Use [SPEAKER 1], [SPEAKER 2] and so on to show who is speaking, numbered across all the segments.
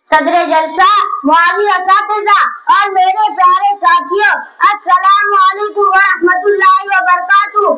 [SPEAKER 1] सदर जलसा, मुआज़िज़ असातिज़ा और मेरे प्यारे साथियों, अस्सलामु अलैकुम व रहमतुल्लाहि व बरकातुहू।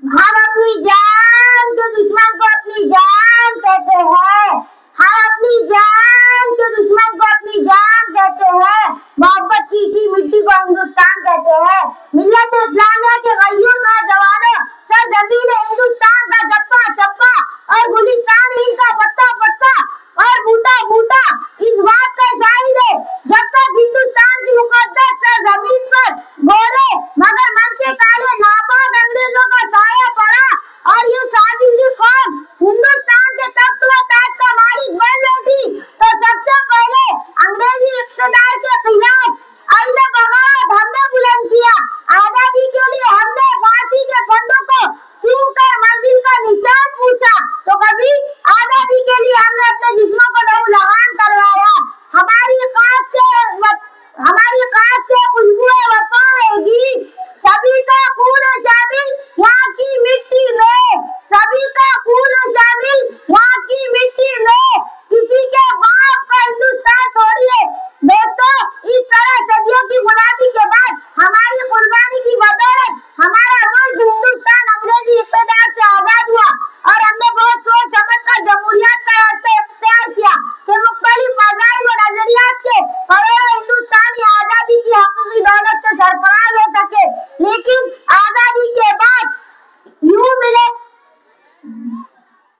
[SPEAKER 1] हम अपनी जान के दुश्मन को अपनी जान कहते हैं। हम अपनी जान के दुश्मन को अपनी जान कहते हैं। मोहब्बत की इसी मिट्टी को हिंदुस्तान कहते हैं। मिल्लत इस्लामिया के गय्यूर नौजवानों, सरजमीन हिंदुस्तान का चप्पा चप्पा और गुलिस्तान इनका पत्ता पत्ता और बूटा बूटा इस बात का शाहिद है, जब तक हिंदुस्तान की मुकद्दस सरजमीन पर गोरे मगर मन के काले नापाक अंग्रेजों का साया पड़ा और ये साजिशी कौम हिंदुस्तान के तख्त व ताज का मालिक बन बैठी, तो सबसे पहले अंग्रेजी इक़्तिदार के खिलाफ आईने बगावत हमने बुलंद किया। आजादी के लिए हमने फांसी के फंदों को चूम कर मंजिल का निशान पूछा, तो कभी आजादी के लिए हमने अपने जिस्मों को लहूलुहान करवाया। हमारी खाक से खुशबू वफा आएगी, सभी का खून शामिल यहाँ की मिट्टी में, सभी का खून शामिल यहाँ की मिट्टी में, किसी के बाप का हिंदुस्तान थोड़ी है। दोस्तों, इस तरह सदियों की गुलामी के बाद हमारी कुर्बानी की बदौलत हमारा मुल्क हिंदुस्तान अंग्रेजी इक़्तिदार से आजाद हुआ और हमने बहुत सोच समझ कर जमहूरियत का रास्ता इख्तियार किया कि मुख्तलिफ मज़ाहिब व नजरियात के करोड़ों हिंदुस्तानी आजादी की हकीकी दौलत से सरफराज हो सके। लेकिन आजादी के बाद यूं मिले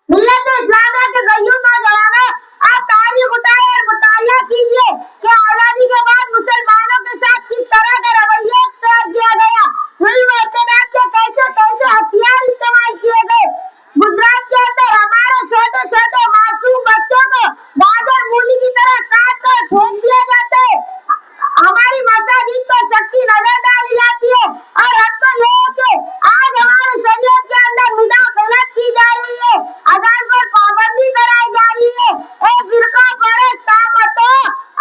[SPEAKER 1] मिल्लत इस्लामिया के गय्यूर नौजवानों, आप तारीख उठाए और मुतालिया कीजिए कि आजादी के बाद मुसलमानों के साथ किस तरह का रवैया इख्तियार किया गया, जुल्म इत्तेदाद के कैसे कैसे हथियार इस्तेमाल किए गए। गुजरात के अंदर हमारे छोटे छोटे मासूम बच्चों को गाजर मूली की तरह काट कर फेंक दिया जाता है। हमारी मसाजिद पर सख्ती नजर डाली जाती है और अब तो ये है कि आज हमारे शरीयत के अंदर मुदाखलत की जा रही है, अज़ान पर पाबंदी कराई जा रही है। एक फिरका परस्त ताकतों,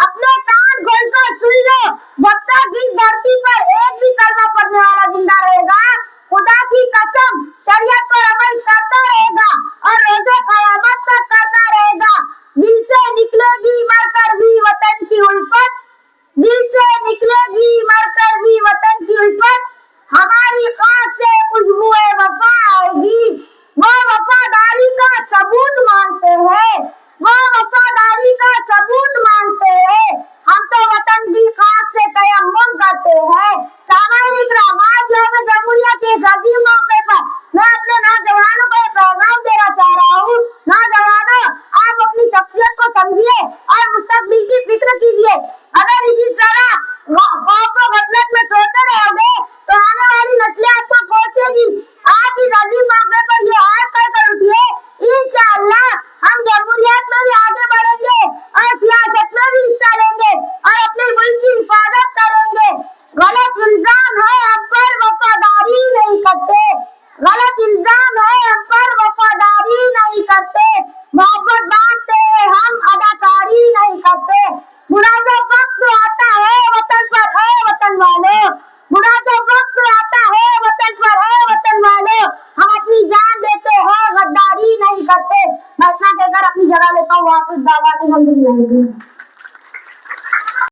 [SPEAKER 1] अपने कान खोल कर सुन लो, जब तक इस धरती पर एक भी कलमा पढ़ने वाला जिंदा रहेगा, खुदा की कसम शरीयत पर अमल करता रहेगा और रोज़े क़यामत तक करता रहेगा। दिल से निकलेगी मरकर भी वतन की उल्फत, दिल से निकलेगी मरकर भी वतन की उल्फत, हमारी खाक से खुशबू वफा आएगी। वो वफादारी का सबूत मांगते हैं, वो वफादारी का सबूत मांगते हैं। हम तो वतन की खाक से तयम्मुम करते हैं। सामान्य इकराम, आज यौम जमहूरिया के इस अजीम मौके पर मैं अपने नौजवानों को एक पैगाम देना चाह रहा हूँ। नौजवानों, आप अपनी शख्सियत को समझिए और मुस्तकबिल की फिक्र कीजिए। अगर इसी तरह खौफ व गफलत में सोते रहोगे तो आने वाली नस्लें आपको कोसेगी। आज इस अजीम मौके पर ये हाथ कर उठिए, इंशाअल्लाह हम जमहूरियत में भी आगे बढ़ेंगे और सियासत में भी हिस्सा लेंगे और अपने मुल्क की हिफाजत करेंगे। गलत इल्जाम है हम पर वफादारी नहीं करते, गलत इल्जाम है हम पर वफादारी नहीं करते।